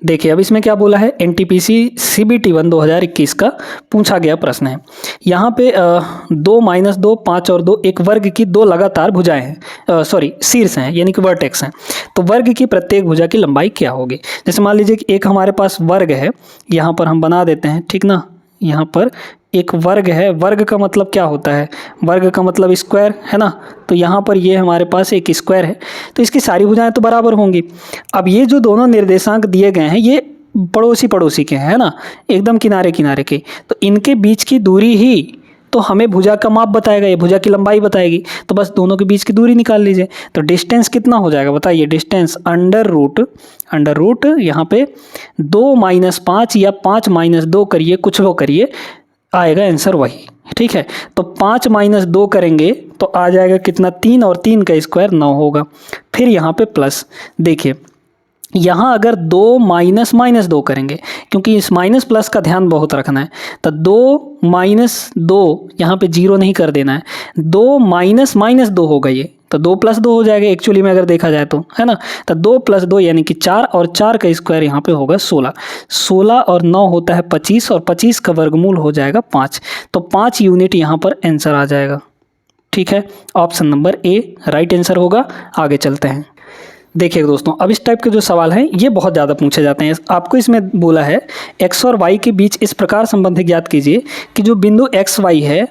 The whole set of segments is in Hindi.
देखिए अब इसमें क्या बोला है, एनटीपीसी सीबीटी 1 2021 का पूछा गया प्रश्न है। यहाँ पे 2 - 2 5 और 2 एक वर्ग की दो लगातार भुजाएं हैं, शीर्ष हैं यानी कि वर्टेक्स हैं। तो वर्ग की प्रत्येक भुजा की लंबाई क्या होगी। जैसे मान लीजिए कि एक हमारे पास वर्ग है, यहाँ पर हम बना देते हैं, ठीक ना। यहाँ पर एक वर्ग है, वर्ग का मतलब क्या होता है, वर्ग का मतलब स्क्वायर है ना। तो यहाँ पर ये हमारे पास एक स्क्वायर है, तो इसकी सारी भुजाएं तो बराबर होंगी। अब ये जो दोनों निर्देशांक दिए गए हैं ये पड़ोसी पड़ोसी के हैं, है ना, एकदम किनारे किनारे के। तो इनके बीच की दूरी ही तो हमें भुजा का माप बताएगा, ये भुजा की लंबाई बताएगी। तो बस दोनों के बीच की दूरी निकाल लीजिए। तो डिस्टेंस कितना हो जाएगा बताइए, डिस्टेंस अंडर रूट यहाँ पे 2 - 5 या 5 - 2 करिए, कुछ वो करिए, आएगा आंसर वही। ठीक है, तो 5 - 2 करेंगे तो आ जाएगा कितना, 3, और 3 का स्क्वायर 9 होगा। फिर यहाँ पे प्लस, देखिए यहाँ अगर 2 - 2 करेंगे, क्योंकि इस माइनस प्लस का ध्यान बहुत रखना है, तो 2 - 2 यहाँ पे जीरो नहीं कर देना है। 2 - 2 होगा ये, तो 2 + 2 हो जाएगा एक्चुअली में अगर देखा जाए तो, है ना। तो 2 + 2 यानी कि 4, और 4 का स्क्वायर यहाँ पे होगा 16। 16 और 9 होता है 25, और 25 का वर्गमूल हो जाएगा 5। तो 5 यूनिट यहाँ पर आंसर आ जाएगा। ठीक है, option number A right answer होगा। आगे चलते हैं। देखिए दोस्तों, अब इस टाइप के जो सवाल हैं ये बहुत ज़्यादा पूछे जाते हैं। आपको इसमें बोला है x और y के बीच इस प्रकार संबंध ज्ञात कीजिए कि जो बिंदु x y है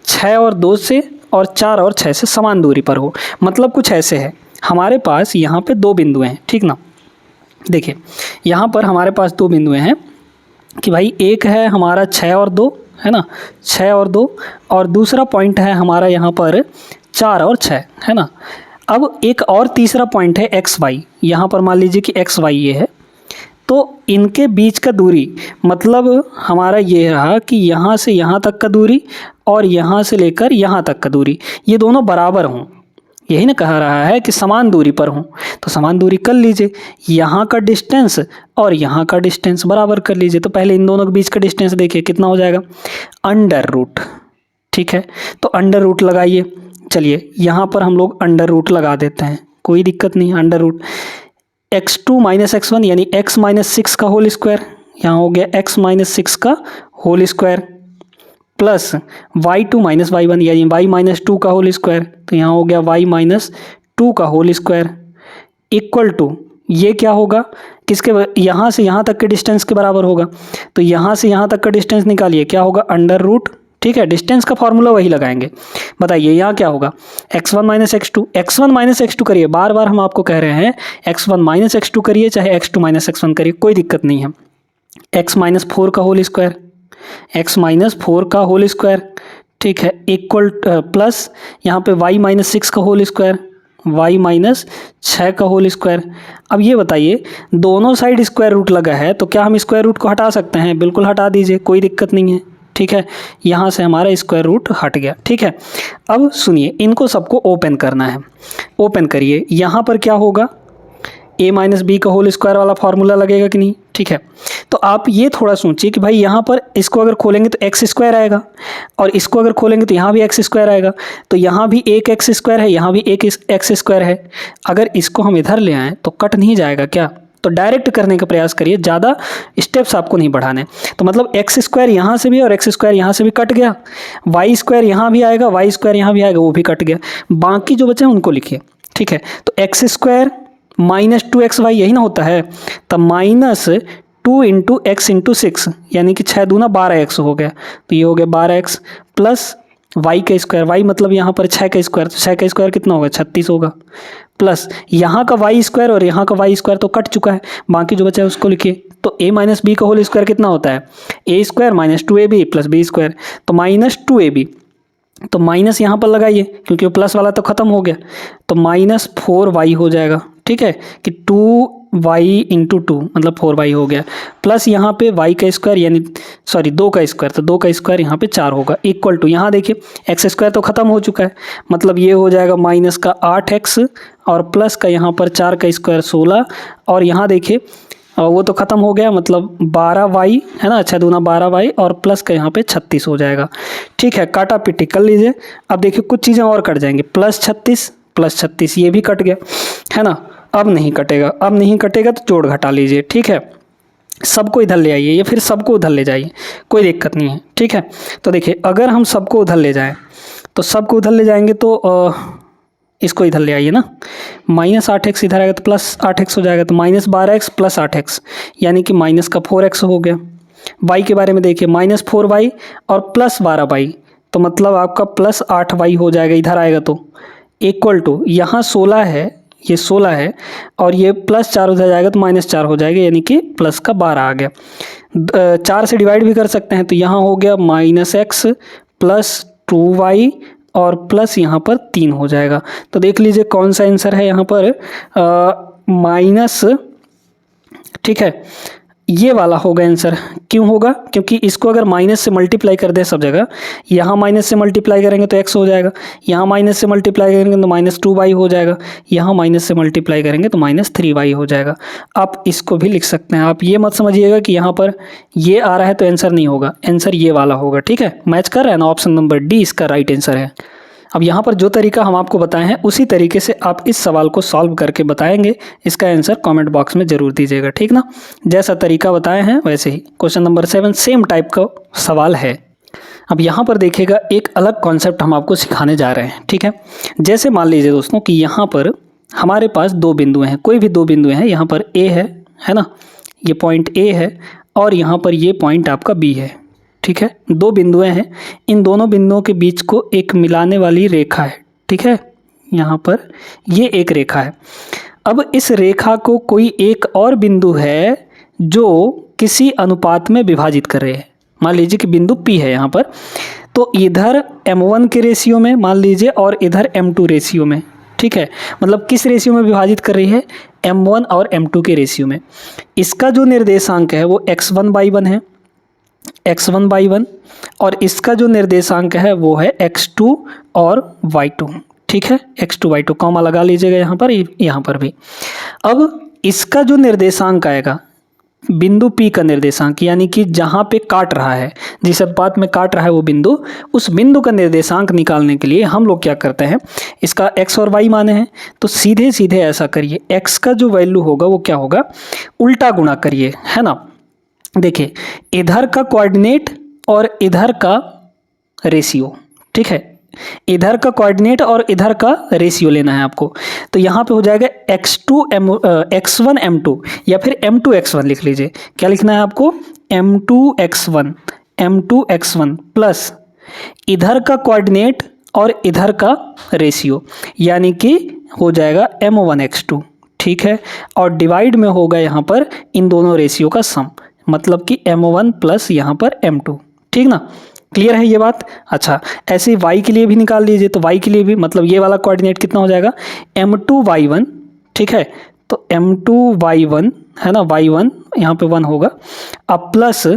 6 और 2 से और 4 और 6 से समान दूरी पर हो। मतलब कुछ ऐसे है, हमारे पास यहाँ पे दो बिंदुएं हैं, ठीक ना। देखिए यहाँ पर हमारे पास दो बिंदुएं हैं कि भाई एक है हमारा 6 और 2, है ना, 6 और 2, और दूसरा पॉइंट है हमारा यहाँ पर 4 और 6, है ना। अब एक और तीसरा पॉइंट है एक्स वाई, यहाँ पर मान लीजिए कि एक्स वाई ये है। तो इनके बीच का दूरी मतलब हमारा ये रहा कि यहाँ से यहाँ तक का दूरी और यहाँ से लेकर यहाँ तक का दूरी ये दोनों बराबर हों। यही ना कहा रहा है कि समान दूरी पर हों, तो समान दूरी कर लीजिए। यहाँ का डिस्टेंस और यहाँ का डिस्टेंस बराबर कर लीजिए। तो पहले इन दोनों के बीच का डिस्टेंस देखिए कितना हो जाएगा, अंडर रूट। ठीक है, तो अंडर रूट लगाइए। चलिए यहाँ पर हम लोग अंडर रूट लगा देते हैं, कोई दिक्कत नहीं। अंडर रूट x2 - x1 यानी x - 6 का होल स्क्वायर, यहाँ हो गया x - 6 का whole square, plus y2 - y1 यानी y - 2 का होल स्क्वायर, तो यहाँ हो गया y - 2 का होल स्क्वायर, इक्वल टू ये क्या होगा, किसके, यहाँ से यहाँ तक के डिस्टेंस के बराबर होगा। तो यहाँ से यहाँ तक का डिस्टेंस निकालिए, क्या होगा, अंडर रूट। ठीक है, डिस्टेंस का फॉर्मूला वही लगाएंगे। बताइए यहाँ क्या होगा, x1 - x2 करिए। बार बार हम आपको कह रहे हैं x1 - x2 करिए, चाहे x2 - x1 करिए, कोई दिक्कत नहीं है। x - 4 का होल स्क्वायर, x - 4 का होल स्क्वायर, ठीक है, इक्वल प्लस यहाँ पे y - 6 का होल स्क्वायर, y - 6 का होल स्क्वायर। अब ये बताइए दोनों साइड स्क्वायर रूट लगा है, तो क्या हम स्क्वायर रूट को हटा सकते हैं, बिल्कुल हटा दीजिए, कोई दिक्कत नहीं है। ठीक है, यहाँ से हमारा स्क्वायर रूट हट गया। ठीक है, अब सुनिए इनको सबको ओपन करना है। ओपन करिए, यहाँ पर क्या होगा, a - b का होल स्क्वायर वाला फार्मूला लगेगा कि नहीं। ठीक है, तो आप ये थोड़ा सोचिए कि भाई यहाँ पर इसको अगर खोलेंगे तो एक्स स्क्वायर आएगा, और इसको अगर खोलेंगे तो यहाँ भी एक्स स्क्वायर आएगा। तो यहाँ भी एक एक्स स्क्वायर है, यहाँ भी एक एक्स स्क्वायर है। अगर इसको हम इधर ले आएँ तो कट नहीं जाएगा क्या, तो डायरेक्ट करने का प्रयास करिए, ज़्यादा स्टेप्स आपको नहीं बढ़ाने। तो मतलब एक्स स्क्वायर यहाँ से भी और एक्स स्क्वायर यहाँ से भी कट गया, वाई स्क्वायर यहाँ भी आएगा, वाई स्क्वायर यहाँ भी आएगा, वो भी कट गया। बाकी जो बचे हैं उनको लिखिए। ठीक है, तो एक्स स्क्वायर -2xy यही ना होता है, तो -2 × x × 6 यानी कि 6 दूना 12x हो गया। तो ये हो गया 12x प्लस y का स्क्वायर, y मतलब यहाँ पर 6 का स्क्वायर, तो 6 का स्क्वायर कितना होगा, 36 होगा, प्लस यहाँ का y स्क्वायर और यहाँ का y स्क्वायर तो कट चुका है, बाकी जो बचा है उसको लिखिए। तो a - b का होल स्क्वायर कितना होता है, a square - 2ab plus b square, तो -2ab। तो माइनस यहाँ पर लगाइए क्योंकि वो प्लस वाला तो ख़त्म हो गया, तो -4y हो जाएगा। ठीक है, कि 2y × 2 मतलब 4y हो गया, प्लस यहाँ पे y का स्क्वायर यानी 2 का स्क्वायर, तो 2 का स्क्वायर यहाँ पे 4 होगा, इक्वल टू यहाँ देखिए एक्स स्क्वायर तो ख़त्म हो चुका है, मतलब ये हो जाएगा माइनस का 8x और प्लस का यहाँ पर 4 का स्क्वायर 16, और यहाँ देखिए वो तो ख़त्म हो गया, मतलब 12y है ना, 6 दूना 12y और प्लस का यहाँ पे 36 हो जाएगा। ठीक है, काटा पिटी कर लीजिए। अब देखिए कुछ चीज़ें और कट जाएंगी, +36 ये भी कट गया, है ना। अब नहीं कटेगा, अब नहीं कटेगा तो जोड़ घटा लीजिए। ठीक है, सबको इधर ले आइए या फिर सबको उधर ले जाइए, कोई दिक्कत नहीं है, ठीक है। तो देखिए अगर हम सबको उधर ले जाएं तो सबको उधर ले जाएंगे तो इसको इधर ले आइए ना, -8x इधर आएगा तो +8x हो जाएगा, तो -12x + 8x यानी कि माइनस का 4x हो गया। y के बारे में देखिए -4y और +12y, तो मतलब आपका +8y हो जाएगा, इधर आएगा तो इक्वल टू यहाँ 16 है, ये 16 है और ये +4 उधर जाएगा तो -4 हो जाएगा, यानी कि प्लस का 12 आ गया। 4 से डिवाइड भी कर सकते हैं, तो यहाँ हो गया -x + 2y और प्लस यहाँ पर 3 हो जाएगा। तो देख लीजिए कौन सा आंसर है यहाँ पर माइनस, ठीक है, ये वाला होगा आंसर। क्यों होगा? क्योंकि इसको अगर माइनस से मल्टीप्लाई कर दें सब जगह, यहाँ माइनस से मल्टीप्लाई करेंगे तो x हो जाएगा, यहाँ माइनस से मल्टीप्लाई करेंगे तो -2y हो जाएगा, यहाँ माइनस से मल्टीप्लाई करेंगे तो -3y हो जाएगा। आप इसको भी लिख सकते हैं। आप ये मत समझिएगा कि यहाँ पर ये आ रहा है तो आंसर नहीं होगा, आंसर ये वाला होगा, ठीक है। मैच कर रहा है ना, ऑप्शन नंबर डी इसका राइट आंसर है। अब यहाँ पर जो तरीका हम आपको बताए हैं उसी तरीके से आप इस सवाल को सॉल्व करके बताएंगे। इसका आंसर कमेंट बॉक्स में ज़रूर दीजिएगा, ठीक ना। जैसा तरीका बताए हैं वैसे ही। क्वेश्चन नंबर 7 सेम टाइप का सवाल है। अब यहाँ पर देखिएगा एक अलग कॉन्सेप्ट हम आपको सिखाने जा रहे हैं, ठीक है। जैसे मान लीजिए दोस्तों कि यहाँ पर हमारे पास दो बिंदु हैं, कोई भी दो बिंदु हैं। यहाँ पर ए है ना, ये पॉइंट ए है और यहाँ पर ये पॉइंट आपका बी है, ठीक है। दो बिंदुएं हैं, इन दोनों बिंदुओं के बीच को एक मिलाने वाली रेखा है, ठीक है। यहाँ पर ये एक रेखा है। अब इस रेखा को कोई एक और बिंदु है जो किसी अनुपात में विभाजित कर रहे हैं। मान लीजिए कि बिंदु P है यहाँ पर, तो इधर m1 के रेशियो में मान लीजिए और इधर m2 रेशियो में, ठीक है। मतलब किस रेशियो में विभाजित कर रही है? m1 और m2 के रेशियो में। इसका जो निर्देशांक है वो x1/1 है, x1/1, और इसका जो निर्देशांक है वो है x2 और y2, ठीक है। x2 y2 कॉमा लगा लीजिएगा यहाँ पर भी। अब इसका जो निर्देशांक आएगा बिंदु P का निर्देशांक, यानी कि जहाँ पे काट रहा है, जिस अनुपात में काट रहा है वो बिंदु, उस बिंदु का निर्देशांक निकालने के लिए हम लोग क्या करते हैं, इसका x और y माने हैं तो सीधे सीधे ऐसा करिए, x का जो वैल्यू होगा वो क्या होगा, उल्टा गुणा करिए, है ना। देखिए इधर का कोऑर्डिनेट और इधर का रेशियो, ठीक है। इधर का कोऑर्डिनेट और इधर का रेशियो लेना है आपको। तो यहाँ पे हो जाएगा x1 m2 या फिर m2 x1 लिख लीजिए। क्या लिखना है आपको? m2 x1 प्लस इधर का कोऑर्डिनेट और इधर का रेशियो, यानी कि हो जाएगा m1 x2, ठीक है। और डिवाइड में होगा यहाँ पर इन दोनों रेशियो का सम, मतलब कि m1 प्लस यहाँ पर m2, ठीक ना। क्लियर है ये बात? अच्छा, ऐसे ही y के लिए भी निकाल लीजिए। तो y के लिए भी मतलब ये वाला कोऑर्डिनेट कितना हो जाएगा, m2y1, ठीक है। तो m2y1 है ना, y1 यहाँ पे 1 होगा, अब प्लस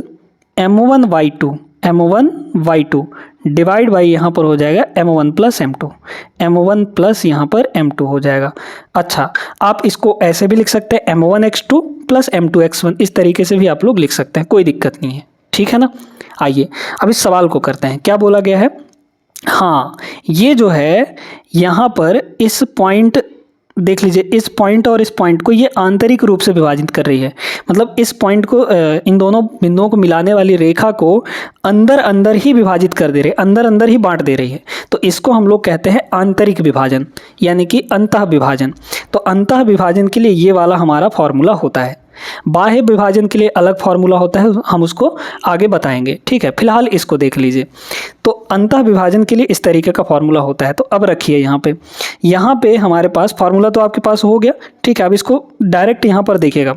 m1y2 डिवाइड बाई यहाँ पर हो जाएगा m1 प्लस m1 प्लस यहाँ पर m2 हो जाएगा। अच्छा, आप इसको ऐसे भी लिख सकते हैं m1 x2 plus m2 x1, इस तरीके से भी आप लोग लिख सकते हैं, कोई दिक्कत नहीं है, ठीक है ना। आइए अब इस सवाल को करते हैं। क्या बोला गया है? हाँ, ये जो है यहाँ पर इस पॉइंट, देख लीजिए इस पॉइंट और इस पॉइंट को ये आंतरिक रूप से विभाजित कर रही है। मतलब इस पॉइंट को, इन दोनों बिंदुओं को मिलाने वाली रेखा को अंदर अंदर ही विभाजित कर दे रही है, अंदर अंदर ही बांट दे रही है। तो इसको हम लोग कहते हैं आंतरिक विभाजन, यानी कि अंतः विभाजन। तो अंतः विभाजन के लिए ये वाला हमारा फॉर्मूला होता है। बाह्य विभाजन के लिए अलग फार्मूला होता है, हम उसको आगे बताएंगे, ठीक है। फिलहाल इसको देख लीजिए। तो अंतः विभाजन के लिए इस तरीके का फार्मूला होता है। तो अब रखिए यहाँ पे हमारे पास फार्मूला तो आपके पास हो गया, ठीक है। अब इसको डायरेक्ट यहाँ पर देखिएगा,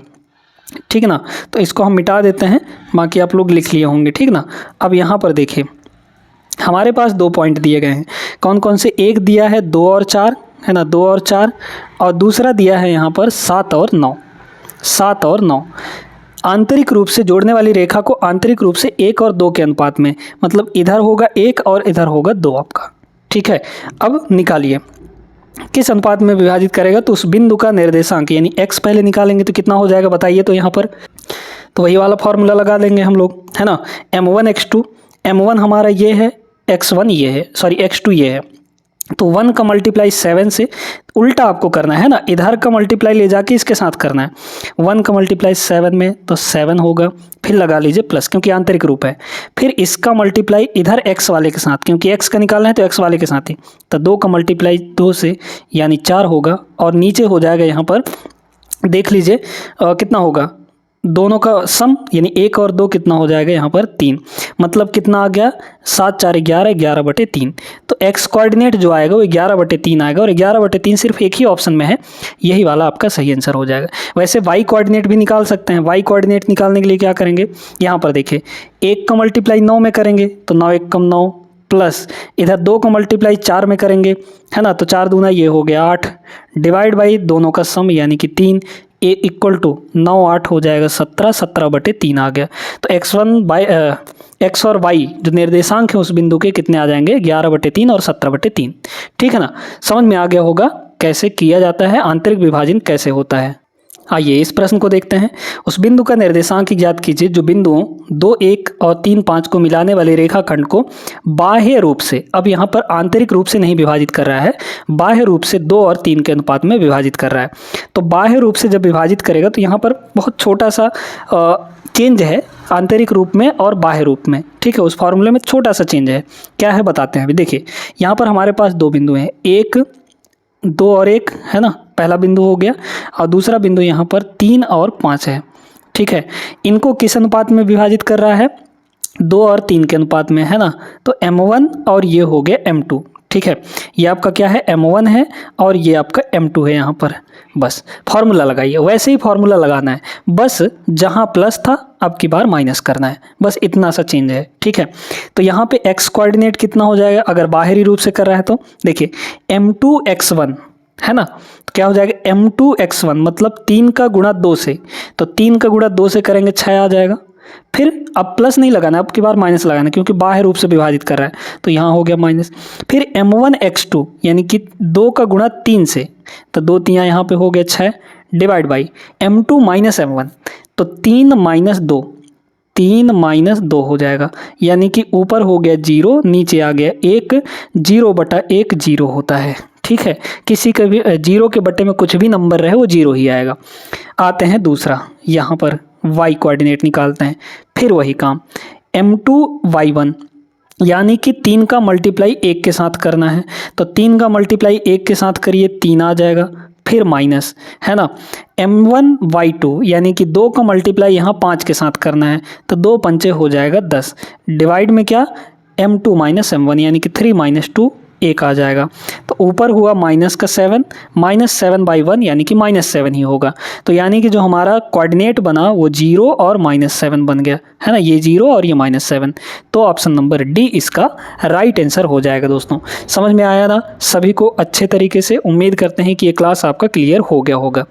ठीक है ना। तो इसको हम मिटा देते हैं, बाकी आप लोग लिख लिए होंगे, ठीक ना। अब यहाँ पर देखिए हमारे पास दो पॉइंट दिए गए हैं। कौन कौन से? एक दिया है 2 और 4, है ना, 2 और 4, और दूसरा दिया है यहाँ पर 7 और 9। आंतरिक रूप से जोड़ने वाली रेखा को आंतरिक रूप से 1 और 2 के अनुपात में, मतलब इधर होगा 1 और इधर होगा 2 आपका, ठीक है। अब निकालिए किस अनुपात में विभाजित करेगा, तो उस बिंदु का निर्देशांक यानी x पहले निकालेंगे तो कितना हो जाएगा बताइए। तो यहाँ पर तो वही वाला फॉर्मूला लगा देंगे हम लोग, है ना। m1 x2, m1 हमारा ये है, x1 ये है, सॉरी x2 ये है, तो 1 का मल्टीप्लाई 7 से उल्टा आपको करना है ना, इधर का मल्टीप्लाई ले जाके इसके साथ करना है। 1 का मल्टीप्लाई 7 में तो 7 होगा, फिर लगा लीजिए प्लस क्योंकि आंतरिक रूप है। फिर इसका मल्टीप्लाई इधर x वाले के साथ, क्योंकि x का निकालना है तो x वाले के साथ ही, तो 2 का मल्टीप्लाई 2 से यानी 4 होगा। और नीचे हो जाएगा यहाँ पर देख लीजिए कितना होगा, दोनों का सम यानी 1 और 2 कितना हो जाएगा यहाँ पर 3, मतलब कितना आ गया 7 4 11, 11/3। तो x कोऑर्डिनेट जो आएगा वो 11/3 आएगा, और 11/3 सिर्फ एक ही ऑप्शन में है, यही वाला आपका सही आंसर हो जाएगा। वैसे y कोऑर्डिनेट भी निकाल सकते हैं। y कोऑर्डिनेट निकालने के लिए क्या करेंगे, यहाँ पर देखिए 1 का मल्टीप्लाई 9 में करेंगे तो 9 1 कम 9, प्लस इधर 2 का मल्टीप्लाई 4 में करेंगे है ना, तो 4 दूना ये हो गया 8, डिवाइड बाई दोनों का सम यानी कि 3, ए इक्वल टू 9 8 हो जाएगा 17, 17/3 आ गया। तो x और y जो निर्देशांक है उस बिंदु के कितने आ जाएंगे, 11/3 और 17/3। ठीक है ना, समझ में आ गया होगा कैसे किया जाता है, आंतरिक विभाजन कैसे होता है। आइए इस प्रश्न को देखते हैं। उस बिंदु का निर्देशांक ज्ञात कीजिए जो बिंदुओं 2 1 और 3 5 को मिलाने वाले रेखाखंड को बाह्य रूप से, अब यहाँ पर आंतरिक रूप से नहीं विभाजित कर रहा है, बाह्य रूप से 2 और 3 के अनुपात में विभाजित कर रहा है। तो बाह्य रूप से जब विभाजित करेगा तो यहाँ पर बहुत छोटा सा चेंज है आंतरिक रूप में और बाह्य रूप में। ठीक है, उस फॉर्मूले में छोटा सा चेंज है, क्या है बताते हैं। अभी देखिए यहाँ पर हमारे पास 2 बिंदु हैं, 1 2 और 1 है ना, पहला बिंदु हो गया, और दूसरा बिंदु यहाँ पर 3 और 5 है। ठीक है, इनको किस अनुपात में विभाजित कर रहा है, 2 और 3 के अनुपात में है ना, तो m1 और ये हो गया m2। ठीक है, ये आपका क्या है m1 है और ये आपका m2 है। यहाँ पर बस फॉर्मूला लगाइए, वैसे ही फॉर्मूला लगाना है, बस जहाँ प्लस था अब की बार माइनस करना है, बस इतना सा चेंज है। ठीक है, तो यहाँ पे x कोऑर्डिनेट कितना हो जाएगा अगर बाहरी रूप से कर रहा है तो देखिए m2x1 है ना, तो क्या हो जाएगा m2x1 मतलब 3 का गुणा 2 से, तो 3 का गुणा 2 से करेंगे 6 आ जाएगा। फिर अब प्लस नहीं लगाना, अब की बार माइनस लगाना क्योंकि बाह्य रूप से विभाजित कर रहा है, तो यहाँ हो गया माइनस। फिर m1x2 यानी कि 2 का गुणा 3 से, तो 2 3 यहाँ पे हो गया 6, divide by m2 minus m1, तो 3 माइनस 2, 3 माइनस 2 हो जाएगा, यानी कि ऊपर हो गया 0, नीचे आ गया 1, 0/1 0 होता है। ठीक है, किसी का भी 0 के बट्टे में कुछ भी नंबर रहे वो 0 ही आएगा। आते हैं दूसरा, यहाँ पर y कोऑर्डिनेट निकालते हैं, फिर वही काम m2y1 यानी कि 3 का मल्टीप्लाई 1 के साथ करना है, तो 3 का मल्टीप्लाई 1 के साथ करिए 3 आ जाएगा, फिर माइनस है ना, m1y2 यानी कि 2 का मल्टीप्लाई यहाँ 5 के साथ करना है, तो 2 पंचे हो जाएगा 10, डिवाइड में क्या m2 माइनस m1 यानी कि 3 माइनस 2 1 आ जाएगा। तो ऊपर हुआ माइनस का 7, -7/1 यानी कि -7 ही होगा। तो यानी कि जो हमारा कोऑर्डिनेट बना वो 0 और -7 बन गया है ना, ये 0 और ये -7, तो ऑप्शन नंबर डी इसका राइट आंसर हो जाएगा। दोस्तों समझ में आया ना सभी को अच्छे तरीके से, उम्मीद करते हैं कि ये क्लास आपका क्लियर हो गया होगा।